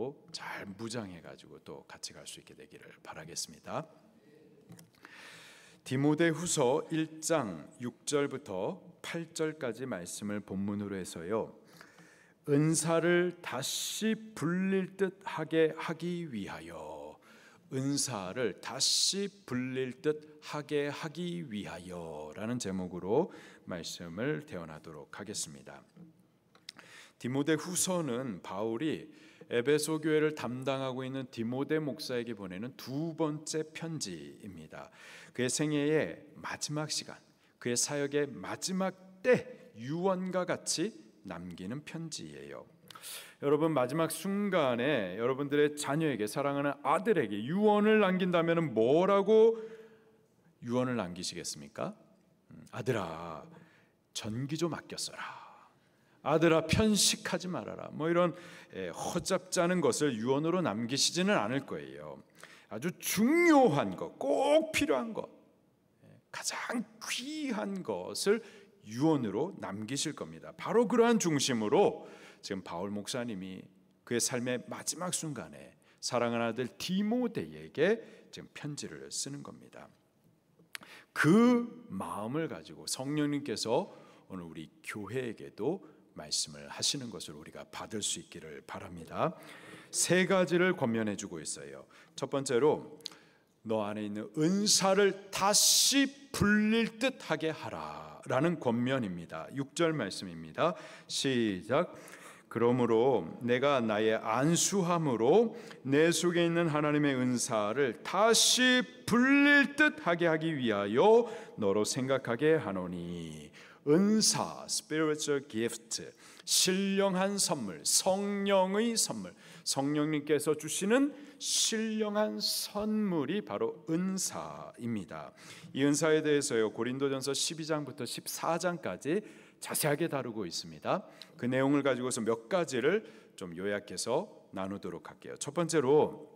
믿음으로 잘 무장해가지고 또 같이 갈 수 있게 되기를 바라겠습니다. 디모데후서 1장 6절부터 8절까지 말씀을 본문으로 해서요, 은사를 다시 불릴 듯 하게 하기 위하여, 은사를 다시 불릴 듯 하게 하기 위하여 라는 제목으로 말씀을 대언하도록 하겠습니다. 디모데후서는 바울이 에베소 교회를 담당하고 있는 디모데 목사에게 보내는 두 번째 편지입니다. 그의 생애의 마지막 시간, 그의 사역의 마지막 때 유언과 같이 남기는 편지예요. 여러분, 마지막 순간에 여러분들의 자녀에게, 사랑하는 아들에게 유언을 남긴다면 뭐라고 유언을 남기시겠습니까? 아들아, 전기 좀 아껴 써라. 아들아, 편식하지 말아라. 뭐 이런 허잡지 않은 것을 유언으로 남기시지는 않을 거예요. 아주 중요한 것, 꼭 필요한 것, 가장 귀한 것을 유언으로 남기실 겁니다. 바로 그러한 중심으로 지금 바울 목사님이 그의 삶의 마지막 순간에 사랑하는 아들 디모데에게 지금 편지를 쓰는 겁니다. 그 마음을 가지고 성령님께서 오늘 우리 교회에게도 말씀을 하시는 것을 우리가 받을 수 있기를 바랍니다. 세 가지를 권면해 주고 있어요. 첫 번째로, 너 안에 있는 은사를 다시 불릴 듯하게 하라 라는 권면입니다. 6절 말씀입니다. 시작. 그러므로 내가 나의 안수함으로 내 속에 있는 하나님의 은사를 다시 불릴 듯하게 하기 위하여 너로 생각하게 하노니. 은사, spiritual gift, 신령한 선물, 성령의 선물, 성령님께서 주시는 신령한 선물이 바로 은사입니다. 이 은사에 대해서요, 고린도전서 12장부터 14장까지 자세하게 다루고 있습니다. 그 내용을 가지고서 몇 가지를 좀 요약해서 나누도록 할게요. 첫 번째로,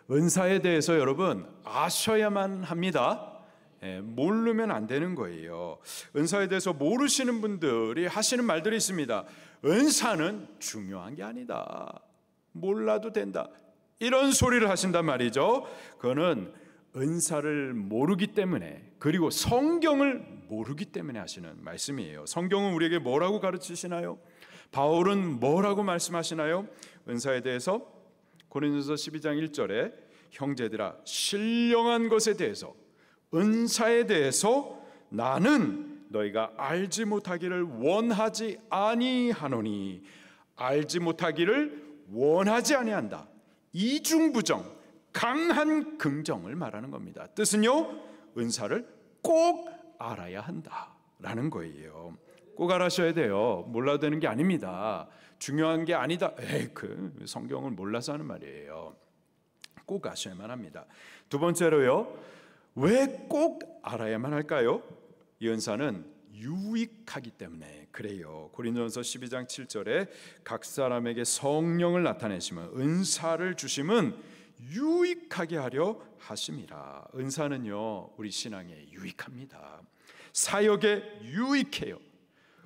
은사에 대해서 여러분 아셔야만 합니다. 모르면 안 되는 거예요. 은사에 대해서 모르시는 분들이 하시는 말들이 있습니다. 은사는 중요한 게 아니다, 몰라도 된다, 이런 소리를 하신단 말이죠. 그거는 은사를 모르기 때문에, 그리고 성경을 모르기 때문에 하시는 말씀이에요. 성경은 우리에게 뭐라고 가르치시나요? 바울은 뭐라고 말씀하시나요? 은사에 대해서 고린도서 12장 1절에 형제들아, 신령한 것에 대해서, 은사에 대해서 나는 너희가 알지 못하기를 원하지 아니하노니, 알지 못하기를 원하지 아니한다. 이중부정, 강한 긍정을 말하는 겁니다. 뜻은요, 은사를 꼭 알아야 한다라는 거예요. 꼭 알아셔야 돼요. 몰라도 되는 게 아닙니다. 중요한 게 아니다. 그 성경을 몰라서 하는 말이에요. 꼭 아셔야만 합니다. 두 번째로요, 왜 꼭 알아야만 할까요? 이 은사는 유익하기 때문에 그래요. 고린도전서 12장 7절에 각 사람에게 성령을 나타내시면, 은사를 주심은 유익하게 하려 하심이라. 은사는요, 우리 신앙에 유익합니다. 사역에 유익해요.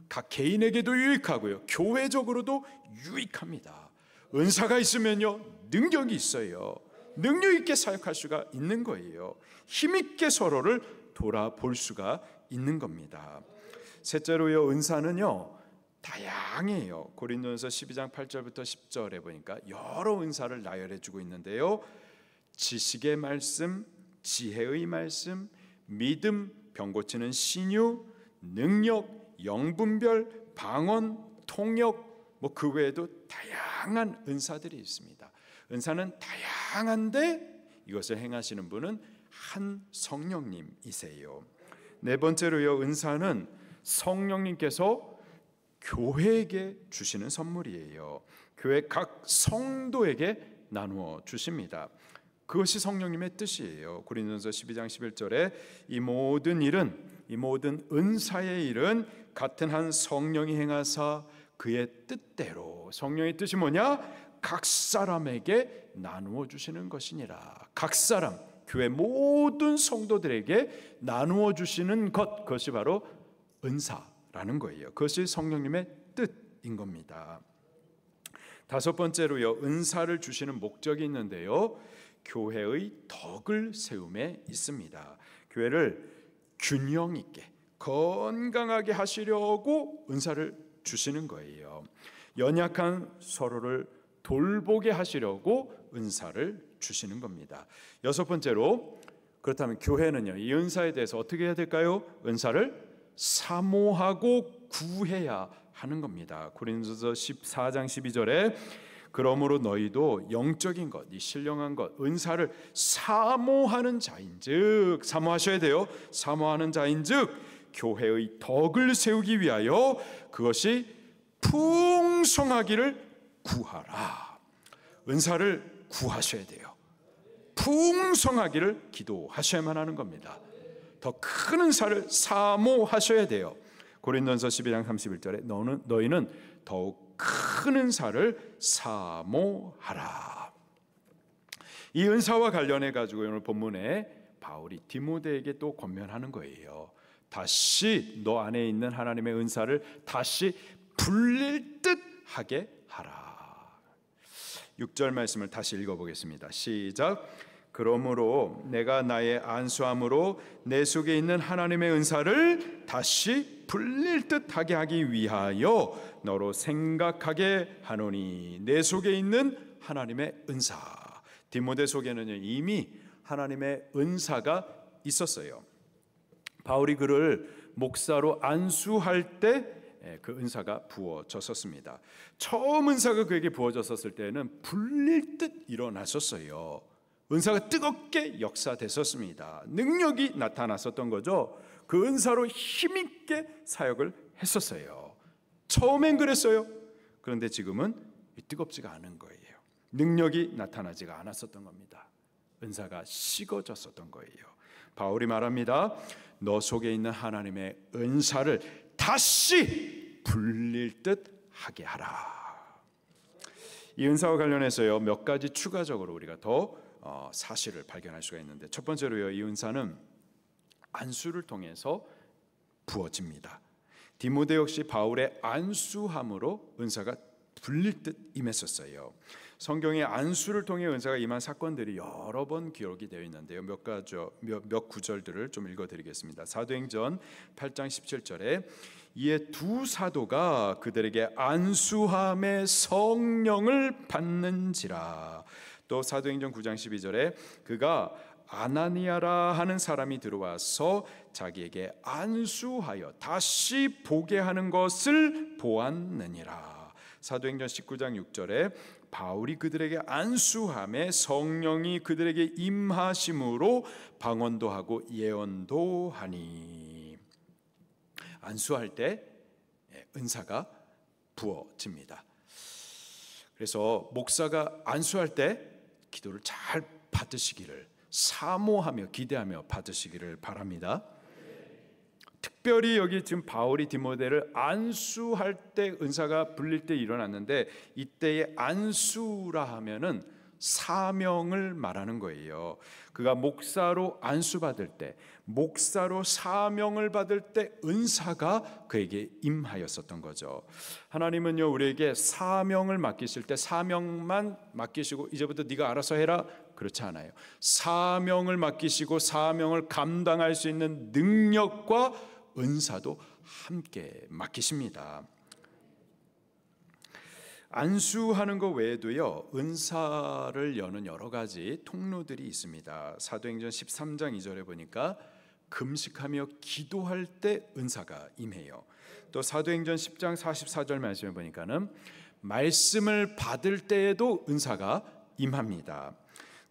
각 개인에게도 유익하고요, 교회적으로도 유익합니다. 은사가 있으면요, 능력이 있어요. 능력 있게 사역할 수가 있는 거예요. 힘있게 서로를 돌아볼 수가 있는 겁니다. 셋째로요, 은사는요 다양해요. 고린도전서 12장 8절부터 10절에 보니까 여러 은사를 나열해 주고 있는데요, 지식의 말씀, 지혜의 말씀, 믿음, 병 고치는 신유, 능력, 영분별, 방언, 통역, 그 외에도 다양한 은사들이 있습니다. 은사는 다양한데 이것을 행하시는 분은 한 성령님이세요. 네 번째로요, 은사는 성령님께서 교회에게 주시는 선물이에요. 교회 각 성도에게 나누어 주십니다. 그것이 성령님의 뜻이에요. 고린도전서 12장 11절에 이 모든 일은, 이 모든 은사의 일은 같은 한 성령이 행하사 그의 뜻대로. 성령의 뜻이 뭐냐? 각 사람에게 나누어 주시는 것이니라. 각 사람, 교회 모든 성도들에게 나누어 주시는 것, 그것이 바로 은사라는 거예요. 그것이 성령님의 뜻인 겁니다. 다섯 번째로요, 은사를 주시는 목적이 있는데요, 교회의 덕을 세움에 있습니다. 교회를 균형 있게 건강하게 하시려고 은사를 주시는 거예요. 연약한 서로를 돌보게 하시려고 은사를 주시는 겁니다. 여섯 번째로, 그렇다면 교회는요, 이 은사에 대해서 어떻게 해야 될까요? 은사를 사모하고 구해야 하는 겁니다. 고린도서 14장 12절에 그러므로 너희도 영적인 것, 이 신령한 것, 은사를 사모하는 자인즉, 사모하셔야 돼요. 사모하는 자인즉 교회의 덕을 세우기 위하여 그것이 풍성하기를 구하라. 은사를 구하셔야 돼요. 풍성하기를 기도하셔야만 하는 겁니다. 더 큰 은사를 사모하셔야 돼요. 고린도서 12장 31절에 너희는 더욱 큰 은사를 사모하라. 이 은사와 관련해 가지고 오늘 본문에 바울이 디모데에게 또 권면하는 거예요. 다시 너 안에 있는 하나님의 은사를 다시 불릴 듯 하게 하라. 6절 말씀을 다시 읽어보겠습니다. 시작. 그러므로 내가 나의 안수함으로 내 속에 있는 하나님의 은사를 다시 불릴 듯하게 하기 위하여 너로 생각하게 하노니. 내 속에 있는 하나님의 은사. 디모데 속에는 이미 하나님의 은사가 있었어요. 바울이 그를 목사로 안수할 때 그 은사가 부어졌었습니다. 처음 은사가 그에게 부어졌었을 때는 불릴 듯 일어났었어요. 은사가 뜨겁게 역사됐었습니다. 능력이 나타났었던 거죠. 그 은사로 힘있게 사역을 했었어요. 처음엔 그랬어요. 그런데 지금은 뜨겁지가 않은 거예요. 능력이 나타나지가 않았었던 겁니다. 은사가 식어졌었던 거예요. 바울이 말합니다. 너 속에 있는 하나님의 은사를 다시 불릴 듯 하게 하라. 이 은사와 관련해서요, 몇 가지 추가적으로 우리가 더 사실을 발견할 수가 있는데, 첫 번째로요, 이 은사는 안수를 통해서 부어집니다. 디모데 역시 바울의 안수함으로 은사가 불릴 듯 임했었어요. 성경에 안수를 통해 은사가 임한 사건들이 여러 번 기록이 되어 있는데요, 몇 구절들을 좀 읽어드리겠습니다. 사도행전 8장 17절에 이에 두 사도가 그들에게 안수함의 성령을 받는지라. 또 사도행전 9장 12절에 그가 아나니아라 하는 사람이 들어와서 자기에게 안수하여 다시 보게 하는 것을 보았느니라. 사도행전 19장 6절에 바울이 그들에게 안수함에 성령이 그들에게 임하심으로 방언도 하고 예언도 하니. 안수할 때 은사가 부어집니다. 그래서 목사가 안수할 때 기도를 잘 받으시기를 사모하며 기대하며 받으시기를 바랍니다. 특별히 여기 지금 바울이 디모데를 안수할 때 은사가 불릴 때 일어났는데, 이때의 안수라 하면은 사명을 말하는 거예요. 그가 목사로 안수받을 때, 목사로 사명을 받을 때 은사가 그에게 임하였었던 거죠. 하나님은요, 우리에게 사명을 맡기실 때 사명만 맡기시고 이제부터 네가 알아서 해라, 그렇지 않아요. 사명을 맡기시고 사명을 감당할 수 있는 능력과 은사도 함께 맡기십니다. 안수하는 것 외에도요, 은사를 여는 여러 가지 통로들이 있습니다. 사도행전 13장 2절에 보니까 금식하며 기도할 때 은사가 임해요. 또 사도행전 10장 44절 말씀에 보니까는 말씀을 받을 때에도 은사가 임합니다.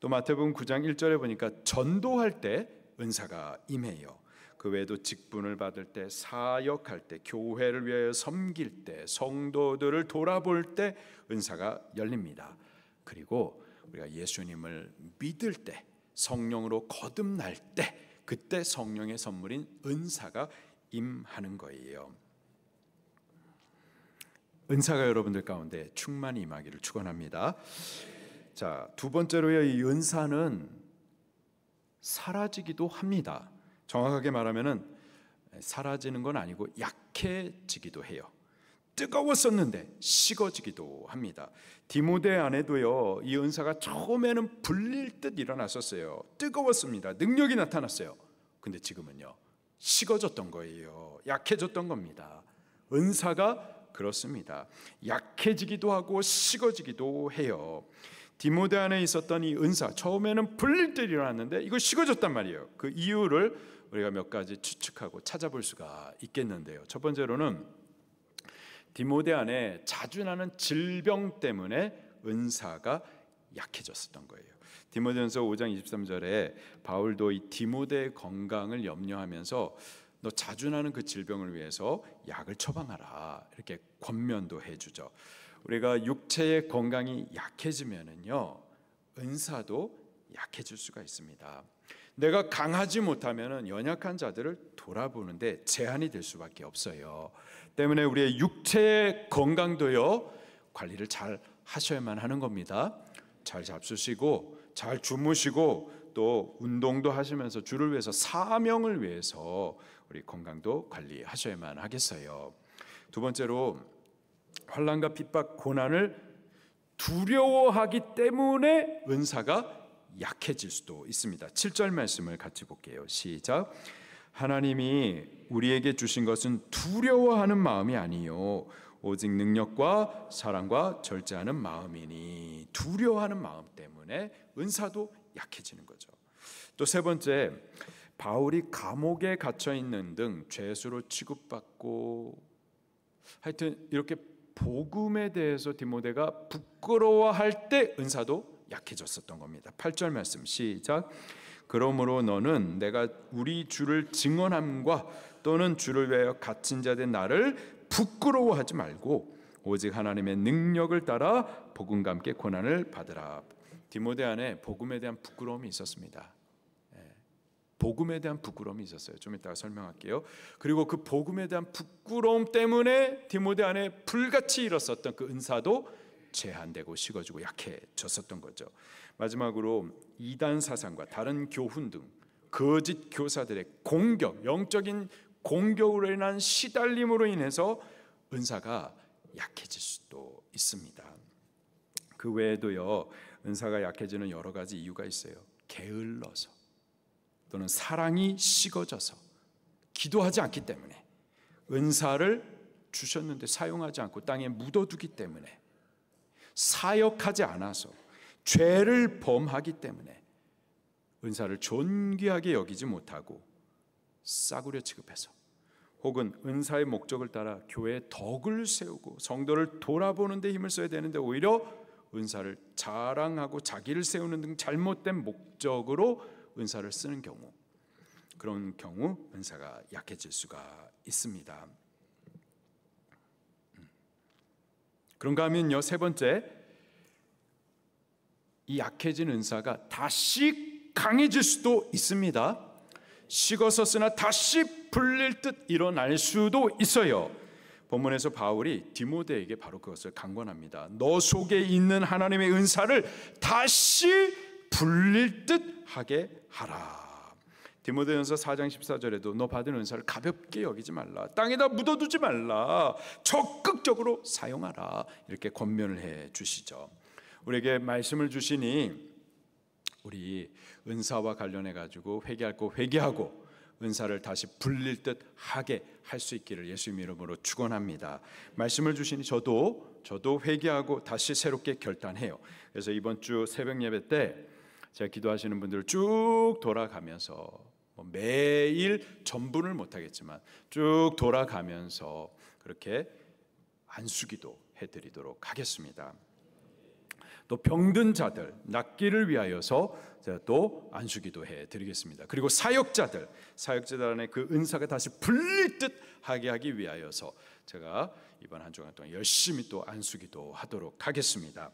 또 마태복음 9장 1절에 보니까 전도할 때 은사가 임해요. 그 외에도 직분을 받을 때, 사역할 때, 교회를 위하여 섬길 때, 성도들을 돌아볼 때 은사가 열립니다. 그리고 우리가 예수님을 믿을 때, 성령으로 거듭날 때, 그때 성령의 선물인 은사가 임하는 거예요. 은사가 여러분들 가운데 충만히 임하기를 축원합니다. 자, 두 번째로요, 이 은사는 사라지기도 합니다. 정확하게 말하면은 사라지는 건 아니고 약해지기도 해요. 뜨거웠었는데 식어지기도 합니다. 디모데 안에도요, 이 은사가 처음에는 불릴 듯 일어났었어요. 뜨거웠습니다. 능력이 나타났어요. 근데 지금은요, 식어졌던 거예요. 약해졌던 겁니다. 은사가 그렇습니다. 약해지기도 하고 식어지기도 해요. 디모데 안에 있었던 이 은사, 처음에는 불릴 듯 일어났는데 이거 식어졌단 말이에요. 그 이유를 우리가 몇 가지 추측하고 찾아볼 수가 있겠는데요. 첫 번째로는 디모데 안에 자주 나는 질병 때문에 은사가 약해졌었던 거예요. 디모데전서 5장 23절에 바울도 이 디모데의 건강을 염려하면서 너 자주 나는 그 질병을 위해서 약을 처방하라, 이렇게 권면도 해주죠. 우리가 육체의 건강이 약해지면은요, 은사도 약해질 수가 있습니다. 내가 강하지 못하면은 연약한 자들을 돌아보는데 제한이 될 수밖에 없어요. 때문에 우리의 육체의 건강도요, 관리를 잘 하셔야만 하는 겁니다. 잘 잡수시고 잘 주무시고 또 운동도 하시면서 주를 위해서, 사명을 위해서 우리 건강도 관리하셔야만 하겠어요. 두 번째로, 환난과 핍박, 고난을 두려워하기 때문에 은사가 약해질 수도 있습니다. 7절 말씀을 같이 볼게요. 시작. 하나님이 우리에게 주신 것은 두려워하는 마음이 아니요 오직 능력과 사랑과 절제하는 마음이니. 두려워하는 마음 때문에 은사도 약해지는 거죠. 또 세 번째, 바울이 감옥에 갇혀 있는 등 죄수로 취급받고, 하여튼 이렇게 복음에 대해서 디모데가 부끄러워할 때 은사도 약해졌었던 겁니다. 8절 말씀 시작. 그러므로 너는 내가 우리 주를 증언함과 또는 주를 위하여 갇힌 자 된 나를 부끄러워하지 말고 오직 하나님의 능력을 따라 복음과 함께 고난을 받으라. 디모데 안에 복음에 대한 부끄러움이 있었습니다. 복음에 대한 부끄러움이 있었어요. 좀 이따가 설명할게요. 그리고 그 복음에 대한 부끄러움 때문에 디모데 안에 불같이 일었었던 그 은사도 제한되고 식어지고 약해졌었던 거죠. 마지막으로 이단 사상과 다른 교훈 등 거짓 교사들의 공격, 영적인 공격으로 인한 시달림으로 인해서 은사가 약해질 수도 있습니다. 그 외에도요, 은사가 약해지는 여러 가지 이유가 있어요. 게을러서 또는 사랑이 식어져서, 기도하지 않기 때문에, 은사를 주셨는데 사용하지 않고 땅에 묻어두기 때문에, 사역하지 않아서, 죄를 범하기 때문에 은사를 존귀하게 여기지 못하고 싸구려 취급해서, 혹은 은사의 목적을 따라 교회에 덕을 세우고 성도를 돌아보는 데 힘을 써야 되는데 오히려 은사를 자랑하고 자기를 세우는 등 잘못된 목적으로 은사를 쓰는 경우, 그런 경우 은사가 약해질 수가 있습니다. 그런가 하면요, 세 번째, 이 약해진 은사가 다시 강해질 수도 있습니다. 식어서 다시 불릴 듯 일어날 수도 있어요. 본문에서 바울이 디모데에게 바로 그것을 강권합니다. 너 속에 있는 하나님의 은사를 다시 불릴 듯 하게 하라. 디모데전서 4장 14절에도 너 받은 은사를 가볍게 여기지 말라, 땅에다 묻어두지 말라, 적극적으로 사용하라, 이렇게 권면을 해 주시죠. 우리에게 말씀을 주시니 우리 은사와 관련해 가지고 회개할 거 회개하고 은사를 다시 불릴 듯 하게 할 수 있기를 예수님 이름으로 축원합니다. 말씀을 주시니 저도 회개하고 다시 새롭게 결단해요. 그래서 이번 주 새벽 예배 때 제가 기도하시는 분들을 쭉 돌아가면서, 매일 전부를 못하겠지만 쭉 돌아가면서 그렇게 안수기도 해드리도록 하겠습니다. 또 병든 자들 낫기를 위하여서 제가 또 안수기도 해드리겠습니다. 그리고 사역자들 안에 그 은사가 다시 불릴 듯 하게 하기 위하여서 제가 이번 한 주간 동안 열심히 또 안수기도 하도록 하겠습니다.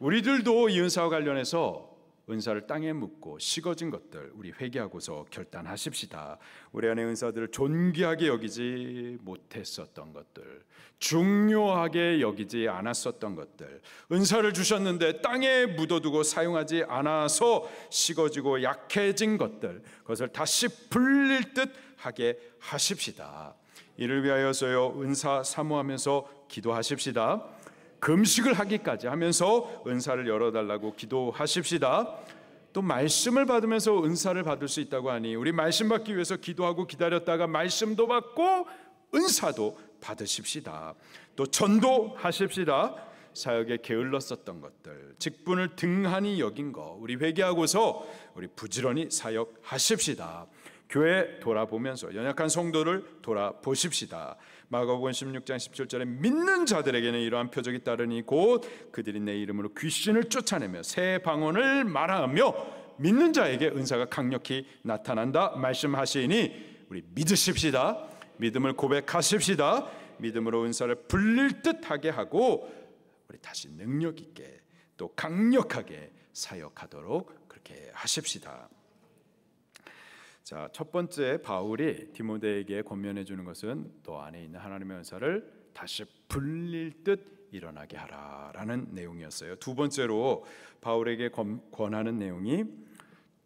우리들도 이 은사와 관련해서 은사를 땅에 묻고 식어진 것들 우리 회개하고서 결단하십시다. 우리 안에 은사들을 존귀하게 여기지 못했었던 것들, 중요하게 여기지 않았었던 것들, 은사를 주셨는데 땅에 묻어두고 사용하지 않아서 식어지고 약해진 것들, 그것을 다시 불릴 듯 하게 하십시다. 이를 위하여서요, 은사 사모하면서 기도하십시다. 금식을 하기까지 하면서 은사를 열어달라고 기도하십시다. 또 말씀을 받으면서 은사를 받을 수 있다고 하니 우리 말씀 받기 위해서 기도하고 기다렸다가 말씀도 받고 은사도 받으십시다. 또 전도하십시다. 사역에 게을렀었던 것들, 직분을 등한히 여긴 거 우리 회개하고서 우리 부지런히 사역하십시다. 교회 돌아보면서 연약한 성도를 돌아보십시다. 마가복음 16장 17절에 믿는 자들에게는 이러한 표적이 따르니 곧 그들이 내 이름으로 귀신을 쫓아내며 새 방언을 말하며 믿는 자에게 은사가 강력히 나타난다 말씀하시니 우리 믿으십시다. 믿음을 고백하십시다. 믿음으로 은사를 불릴 듯하게 하고 우리 다시 능력 있게 또 강력하게 사역하도록 그렇게 하십시다. 자, 첫 번째 바울이 디모데에게 권면해 주는 것은 너 안에 있는 하나님의 은사를 다시 불릴 듯 일어나게 하라라는 내용이었어요. 두 번째로 바울에게 권하는 내용이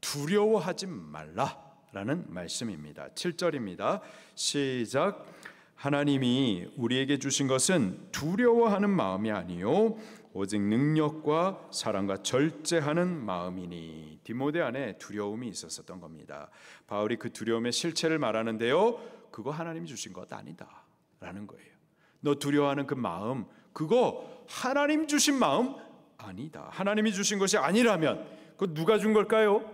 두려워하지 말라라는 말씀입니다. 7절입니다. 시작. 하나님이 우리에게 주신 것은 두려워하는 마음이 아니요 오직 능력과 사랑과 절제하는 마음이니. 디모데 안에 두려움이 있었던 겁니다. 바울이 그 두려움의 실체를 말하는데요, 그거 하나님이 주신 것 아니다 라는 거예요. 너 두려워하는 그 마음, 그거 하나님 주신 마음 아니다. 하나님이 주신 것이 아니라면 그거 누가 준 걸까요?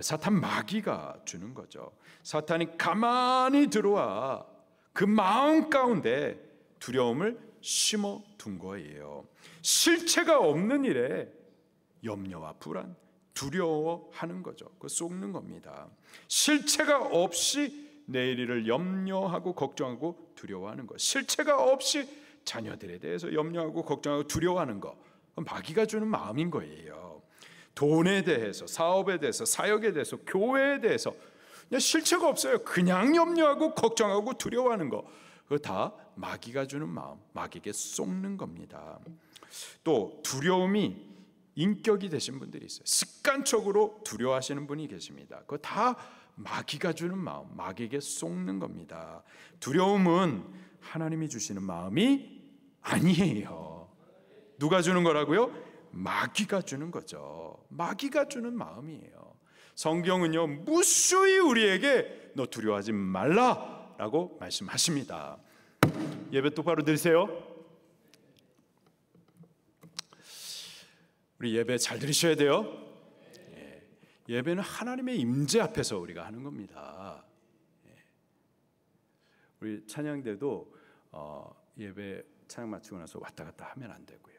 사탄 마귀가 주는 거죠. 사탄이 가만히 들어와 그 마음 가운데 두려움을 심어둔 거예요. 실체가 없는 일에 염려와 불안, 두려워하는 거죠. 그거 속는 겁니다. 실체가 없이 내일 일을 염려하고 걱정하고 두려워하는 것, 실체가 없이 자녀들에 대해서 염려하고 걱정하고 두려워하는 것, 마귀가 주는 마음인 거예요. 돈에 대해서, 사업에 대해서, 사역에 대해서, 교회에 대해서 그냥 실체가 없어요. 그냥 염려하고 걱정하고 두려워하는 거, 그거 다 마귀가 주는 마음, 마귀에게 속는 겁니다. 또 두려움이 인격이 되신 분들이 있어요. 습관적으로 두려워하시는 분이 계십니다. 그거 다 마귀가 주는 마음, 마귀에게 속는 겁니다. 두려움은 하나님이 주시는 마음이 아니에요. 누가 주는 거라고요? 마귀가 주는 거죠. 마귀가 주는 마음이에요. 성경은요, 무수히 우리에게 너 두려워하지 말라라고 말씀하십니다. 예배 똑바로 드리세요. 우리 예배 잘 들으셔야 돼요. 예배는 하나님의 임재 앞에서 우리가 하는 겁니다. 우리 찬양대도 예배 찬양 마치고 나서 왔다 갔다 하면 안 되고요.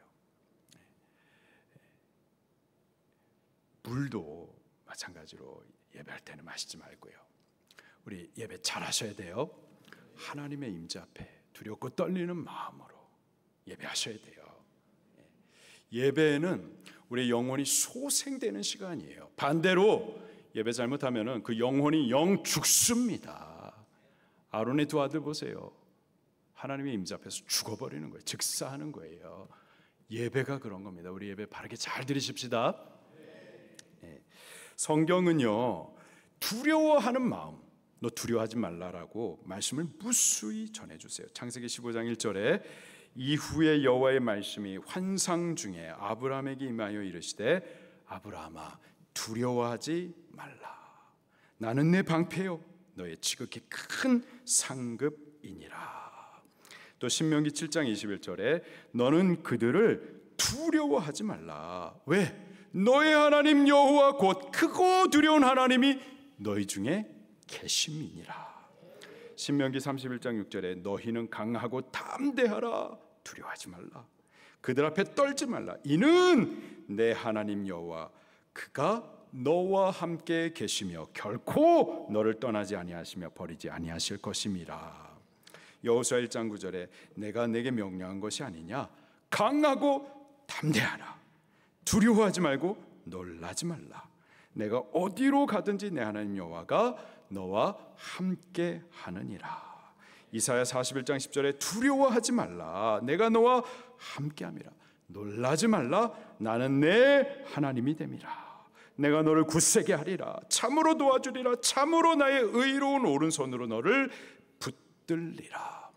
물도 마찬가지로 예배할 때는 마시지 말고요. 우리 예배 잘 하셔야 돼요. 하나님의 임재 앞에 두렵고 떨리는 마음으로 예배하셔야 돼요. 예배는 우리 영혼이 소생되는 시간이에요. 반대로 예배 잘못하면 그 영혼이 영 죽습니다. 아론의 두 아들 보세요. 하나님의 임재 앞에서 죽어버리는 거예요. 즉사하는 거예요. 예배가 그런 겁니다. 우리 예배 바르게 잘 들으십시다. 성경은요, 두려워하는 마음, 너 두려워하지 말라라고 말씀을 무수히 전해주세요. 창세기 15장 1절에 이후에 여호와의 말씀이 환상 중에 아브라함에게 임하여 이르시되 아브라함아 두려워하지 말라. 나는 내 방패요 너의 지극히 큰 상급이니라. 또 신명기 7장 21절에 너는 그들을 두려워하지 말라. 왜? 너의 하나님 여호와 곧 크고 두려운 하나님이 너희 중에 계심이니라. 신명기 31장 6절에 너희는 강하고 담대하라. 두려워하지 말라. 그들 앞에 떨지 말라. 이는 내 하나님 여호와 그가 너와 함께 계시며 결코 너를 떠나지 아니하시며 버리지 아니하실 것임이라. 여호수아 1장 9절에 내가 내게 명령한 것이 아니냐. 강하고 담대하라. 두려워하지 말고 놀라지 말라. 내가 어디로 가든지 내 하나님 여호와가 너와 함께 하느니라. 이사야 41장 10절에 두려워하지 말라. 내가 너와 함께함이라. 놀라지 말라. 나는 내 하나님이 됨이라. 내가 너를 굳세게 하리라. 참으로 도와주리라. 참으로 나의 의로운 오른손으로 너를 붙들리라.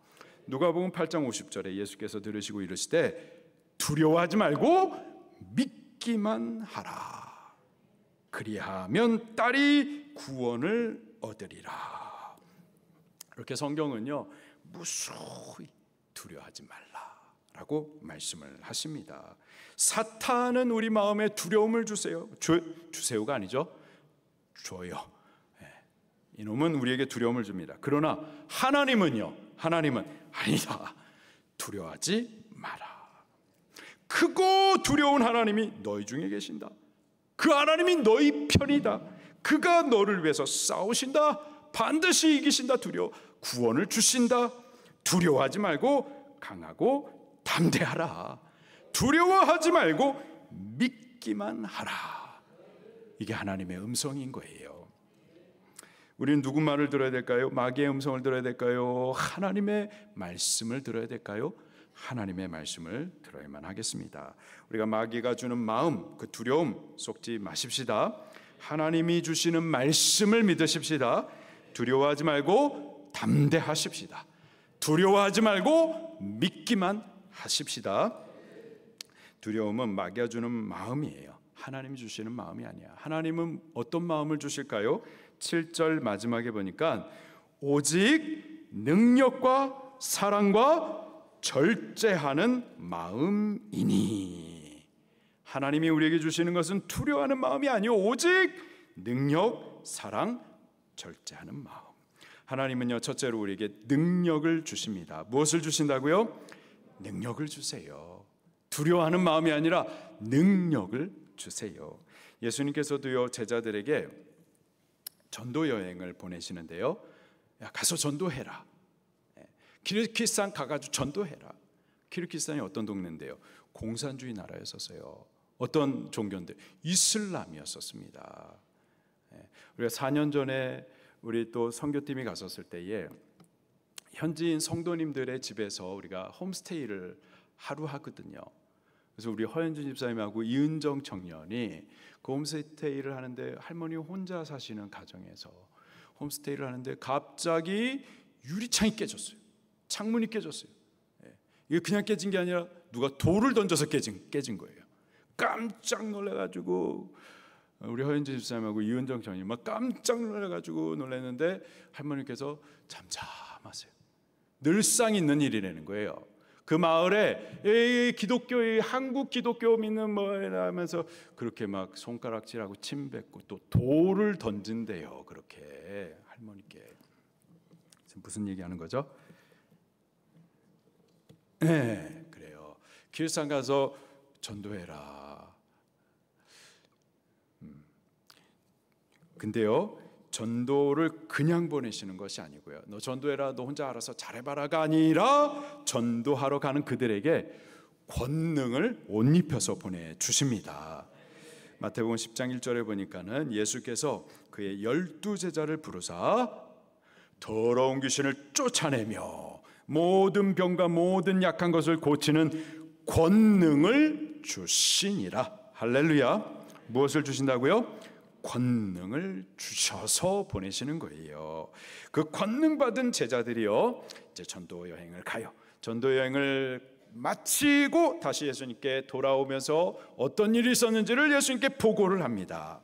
누가복음 8장 50절에 예수께서 들으시고 이르시되 두려워하지 말고 믿기만 하라. 그리하면 딸이 구원을 얻으리라. 이렇게 성경은요, 무수히 두려워하지 말라라고 말씀을 하십니다. 사탄은 우리 마음에 두려움을 주세요. 주세요가 아니죠. 줘요. 이놈은 우리에게 두려움을 줍니다. 그러나 하나님은 아니다. 두려워하지 마라. 크고 두려운 하나님이 너희 중에 계신다. 그 하나님이 너희 편이다. 그가 너를 위해서 싸우신다. 반드시 이기신다. 구원을 주신다. 두려워하지 말고 강하고 담대하라. 두려워하지 말고 믿기만 하라. 이게 하나님의 음성인 거예요. 우리는 누구 말을 들어야 될까요? 마귀의 음성을 들어야 될까요? 하나님의 말씀을 들어야 될까요? 하나님의 말씀을 들어야만 하겠습니다. 우리가 마귀가 주는 마음, 그 두려움 속지 마십시다. 하나님이 주시는 말씀을 믿으십시다. 두려워하지 말고 담대하십시다. 두려워하지 말고 믿기만 하십시다. 두려움은 마귀가 주는 마음이에요. 하나님이 주시는 마음이 아니야. 하나님은 어떤 마음을 주실까요? 7절 마지막에 보니까 오직 능력과 사랑과 절제하는 마음이니. 하나님이 우리에게 주시는 것은 두려워하는 마음이 아니요 오직 능력, 사랑, 절제하는 마음. 하나님은요, 첫째로 우리에게 능력을 주십니다. 무엇을 주신다고요? 능력을 주세요. 두려워하는 마음이 아니라 능력을 주세요. 예수님께서도요, 제자들에게 전도 여행을 보내시는데요, 야, 가서 전도해라. 키르기스탄 가가지고 전도해라. 키르기스탄이 어떤 동네인데요? 공산주의 나라였었어요. 어떤 종교인데? 이슬람이었었습니다. 우리가 4년 전에 우리 또 선교팀이 갔었을 때에 현지인 성도님들의 집에서 우리가 홈스테이를 하루 하거든요. 그래서 우리 허현준 집사님하고 이은정 청년이 그 홈스테이를 하는데, 할머니 혼자 사시는 가정에서 홈스테이를 하는데 갑자기 유리창이 깨졌어요. 창문이 깨졌어요. 이게 그냥 깨진 게 아니라 누가 돌을 던져서 깨진 거예요. 깜짝 놀라가지고 우리 허현진 집사님하고 이은정 장님 막 깜짝 놀라가지고 놀랐는데, 할머니께서 잠잠하세요. 늘상 있는 일이라는 거예요. 그 마을에 기독교, 한국 기독교 믿는 뭐라 하면서 그렇게 막 손가락질하고 침 뱉고 또 돌을 던진대요. 그렇게 할머니께. 무슨 얘기하는 거죠? 네, 그래요. 길산 가서 전도해라. 근데요, 전도를 그냥 보내시는 것이 아니고요, 너 전도해라, 너 혼자 알아서 잘해봐라가 아니라 전도하러 가는 그들에게 권능을 옷 입혀서 보내주십니다. 마태복음 10장 1절에 보니까는 예수께서 그의 12제자를 부르사 더러운 귀신을 쫓아내며 모든 병과 모든 약한 것을 고치는 권능을 주시니라. 할렐루야. 무엇을 주신다고요? 권능을 주셔서 보내시는 거예요. 그 권능 받은 제자들이요, 이제 전도 여행을 가요. 전도 여행을 마치고 다시 예수님께 돌아오면서 어떤 일이 있었는지를 예수님께 보고를 합니다.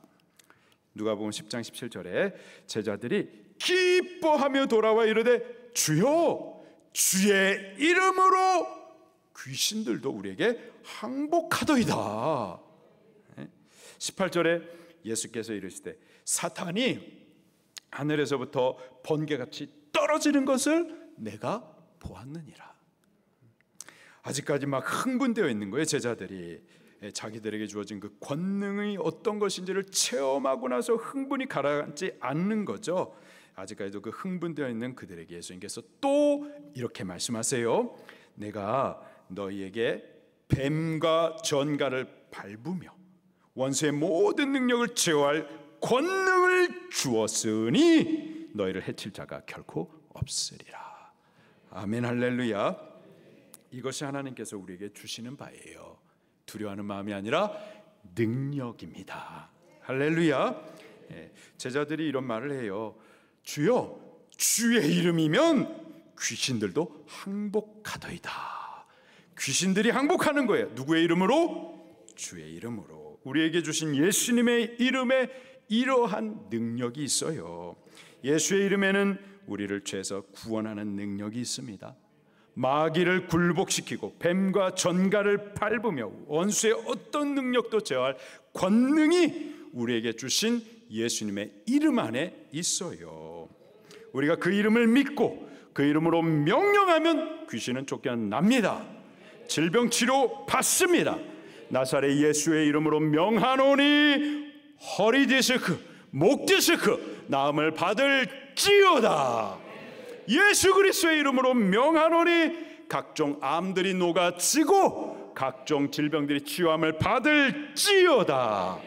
누가복음 10장 17절에 제자들이 기뻐하며 돌아와 이르되 주여, 주의 이름으로 귀신들도 우리에게 항복하더이다. 18절에 예수께서 이르시되 사탄이 하늘에서부터 번개같이 떨어지는 것을 내가 보았느니라. 아직까지 막 흥분되어 있는 거예요. 제자들이 자기들에게 주어진 그 권능이 어떤 것인지를 체험하고 나서 흥분이 가라앉지 않는 거죠. 아직까지도 그 흥분되어 있는 그들에게 예수님께서 또 이렇게 말씀하세요. 내가 너희에게 뱀과 전갈을 밟으며 원수의 모든 능력을 제어할 권능을 주었으니 너희를 해칠 자가 결코 없으리라. 아멘, 할렐루야. 이것이 하나님께서 우리에게 주시는 바예요. 두려워하는 마음이 아니라 능력입니다. 할렐루야. 제자들이 이런 말을 해요. 주여, 주의 이름이면 귀신들도 항복하더이다. 귀신들이 항복하는 거예요. 누구의 이름으로? 주의 이름으로. 우리에게 주신 예수님의 이름에 이러한 능력이 있어요. 예수의 이름에는 우리를 죄에서 구원하는 능력이 있습니다. 마귀를 굴복시키고 뱀과 전갈을 밟으며 원수의 어떤 능력도 제어할 권능이 우리에게 주신 예수님의 이름 안에 있어요. 우리가 그 이름을 믿고 그 이름으로 명령하면 귀신은 쫓겨납니다. 질병 치료 받습니다. 나사렛 예수의 이름으로 명하노니 허리 디스크, 목 디스크 나음을 받을지어다. 예수 그리스도의 이름으로 명하노니 각종 암들이 녹아지고 각종 질병들이 치유함을 받을지어다.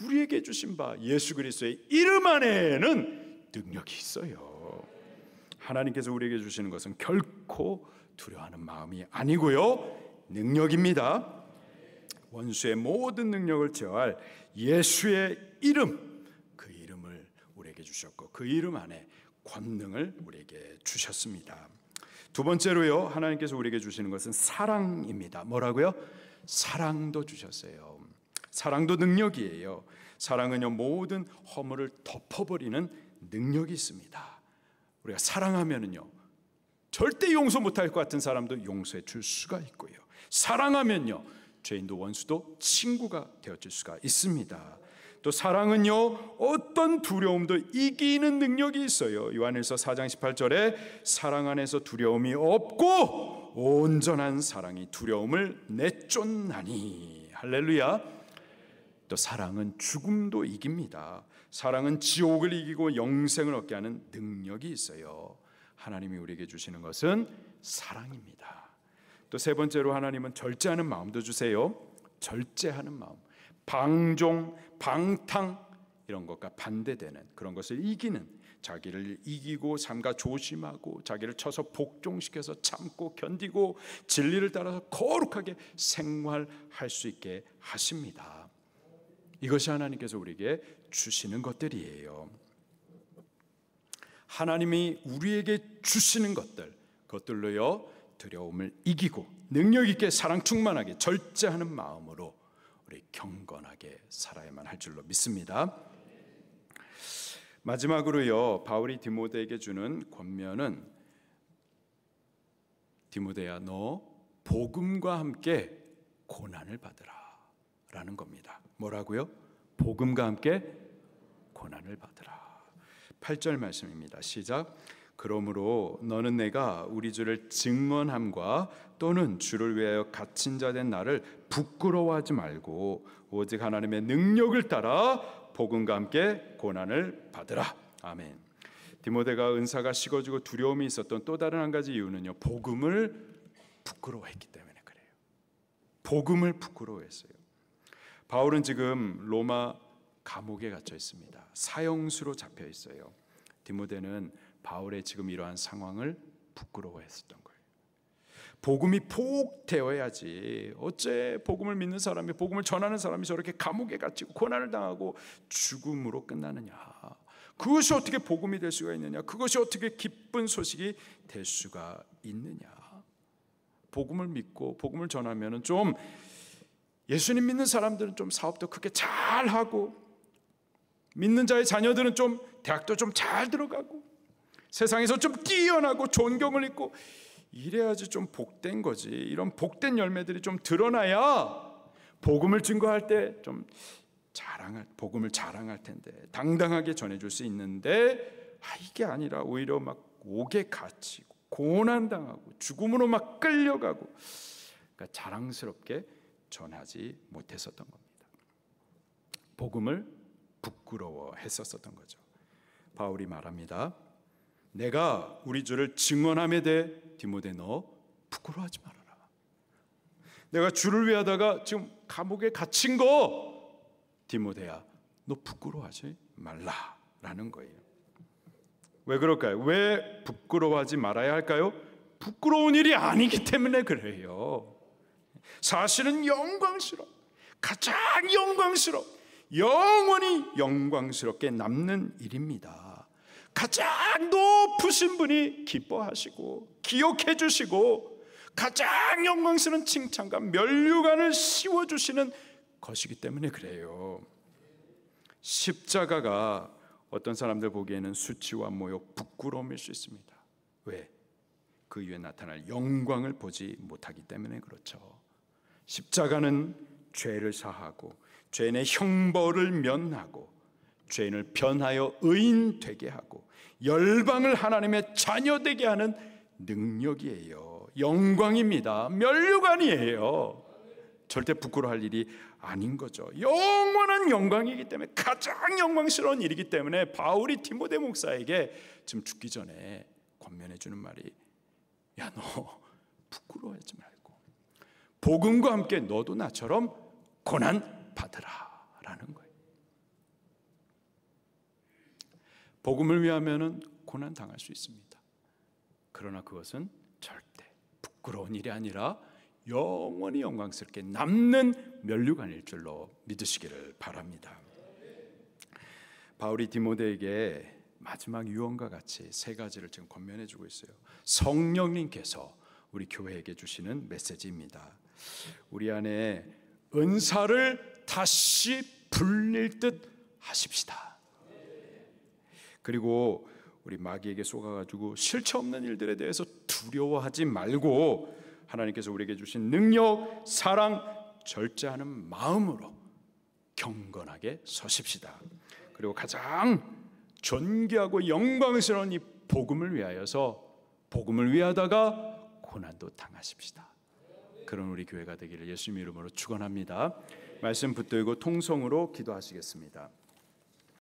우리에게 주신 바 예수 그리스도의 이름 안에는 능력이 있어요. 하나님께서 우리에게 주시는 것은 결코 두려워하는 마음이 아니고요, 능력입니다. 원수의 모든 능력을 제어할 예수의 이름, 그 이름을 우리에게 주셨고 그 이름 안에 권능을 우리에게 주셨습니다. 두 번째로요, 하나님께서 우리에게 주시는 것은 사랑입니다. 뭐라고요? 사랑도 주셨어요. 사랑도 능력이에요. 사랑은요, 모든 허물을 덮어버리는 능력이 있습니다. 우리가 사랑하면은요, 절대 용서 못할 것 같은 사람도 용서해 줄 수가 있고요, 사랑하면요, 죄인도 원수도 친구가 되어줄 수가 있습니다. 또 사랑은요, 어떤 두려움도 이기는 능력이 있어요. 요한일서 4장 18절에 사랑 안에서 두려움이 없고 온전한 사랑이 두려움을 내쫓나니. 할렐루야. 또 사랑은 죽음도 이깁니다. 사랑은 지옥을 이기고 영생을 얻게 하는 능력이 있어요. 하나님이 우리에게 주시는 것은 사랑입니다. 또 세 번째로 하나님은 절제하는 마음도 주세요. 절제하는 마음, 방종, 방탕 이런 것과 반대되는 그런 것을 이기는, 자기를 이기고 삼가 조심하고 자기를 쳐서 복종시켜서 참고 견디고 진리를 따라서 거룩하게 생활할 수 있게 하십니다. 이것이 하나님께서 우리에게 주시는 것들이에요. 하나님이 우리에게 주시는 것들, 그것들로요, 두려움을 이기고 능력 있게 사랑 충만하게 절제하는 마음으로 우리 경건하게 살아야만 할 줄로 믿습니다. 마지막으로요, 바울이 디모데에게 주는 권면은 디모데야, 너 복음과 함께 고난을 받으라 라는 겁니다. 뭐라고요? 복음과 함께 고난을 받으라. 8절 말씀입니다. 시작. 그러므로 너는 내가 우리 주를 증언함과 또는 주를 위하여 갇힌 자 된 나를 부끄러워하지 말고 오직 하나님의 능력을 따라 복음과 함께 고난을 받으라. 아멘. 디모데가 은사가 식어지고 두려움이 있었던 또 다른 한 가지 이유는요, 복음을 부끄러워했기 때문에 그래요. 복음을 부끄러워했어요. 바울은 지금 로마 감옥에 갇혀 있습니다. 사형수로 잡혀 있어요. 디모데는 바울의 지금 이러한 상황을 부끄러워했었던 거예요. 복음이 포옥되어야지, 어째 복음을 믿는 사람이, 복음을 전하는 사람이 저렇게 감옥에 갇히고 고난을 당하고 죽음으로 끝나느냐, 그것이 어떻게 복음이 될 수가 있느냐, 그것이 어떻게 기쁜 소식이 될 수가 있느냐. 복음을 믿고 복음을 전하면은 좀, 예수님 믿는 사람들은 좀 사업도 크게 잘하고, 믿는 자의 자녀들은 좀 대학도 좀 잘 들어가고, 세상에서 좀 뛰어나고 존경을 입고 이래야지 좀 복된 거지. 이런 복된 열매들이 좀 드러나야 복음을 증거할 때 좀 복음을 자랑할 텐데, 당당하게 전해줄 수 있는데, 이게 아니라 오히려 막 옥에 갇히고 고난당하고 죽음으로 막 끌려가고, 그러니까 자랑스럽게 전하지 못했었던 겁니다. 복음을 부끄러워했었던 거죠. 바울이 말합니다. 내가 우리 주를 증언함에 대해 디모데 너 부끄러워하지 말아라. 내가 주를 위하다가 지금 감옥에 갇힌 거, 디모데야 너 부끄러워하지 말라라는 거예요. 왜 그럴까요? 왜 부끄러워하지 말아야 할까요? 부끄러운 일이 아니기 때문에 그래요. 사실은 가장 영광스러워, 영원히 영광스럽게 남는 일입니다. 가장 높으신 분이 기뻐하시고 기억해 주시고 가장 영광스러운 칭찬과 면류관을 씌워주시는 것이기 때문에 그래요. 십자가가 어떤 사람들 보기에는 수치와 모욕, 부끄러움일 수 있습니다. 왜? 그 위에 나타날 영광을 보지 못하기 때문에 그렇죠. 십자가는 죄를 사하고 죄인의 형벌을 면하고 죄인을 변하여 의인 되게 하고 열방을 하나님의 자녀 되게 하는 능력이에요. 영광입니다. 면류관이에요. 절대 부끄러워할 일이 아닌 거죠. 영원한 영광이기 때문에, 가장 영광스러운 일이기 때문에 바울이 디모데 목사에게 지금 죽기 전에 권면해 주는 말이, 야, 너 부끄러워하지 말고 복음과 함께 너도 나처럼 고난 받으라 라는 거예요. 복음을 위하면은 고난 당할 수 있습니다. 그러나 그것은 절대 부끄러운 일이 아니라 영원히 영광스럽게 남는 면류관일 줄로 믿으시기를 바랍니다. 바울이 디모데에게 마지막 유언과 같이 세 가지를 지금 권면해 주고 있어요. 성령님께서 우리 교회에게 주시는 메시지입니다. 우리 안에 은사를 다시 불릴 듯 하십시다. 그리고 우리 마귀에게 속아가지고 실체 없는 일들에 대해서 두려워하지 말고 하나님께서 우리에게 주신 능력, 사랑, 절제하는 마음으로 경건하게 서십시다. 그리고 가장 존귀하고 영광스러운 이 복음을 위하여서, 복음을 위하다가 고난도 당하십시다. 그런 우리 교회가 되기를 예수님 이름으로 축원합니다. 말씀 붙들고 통성으로 기도하시겠습니다.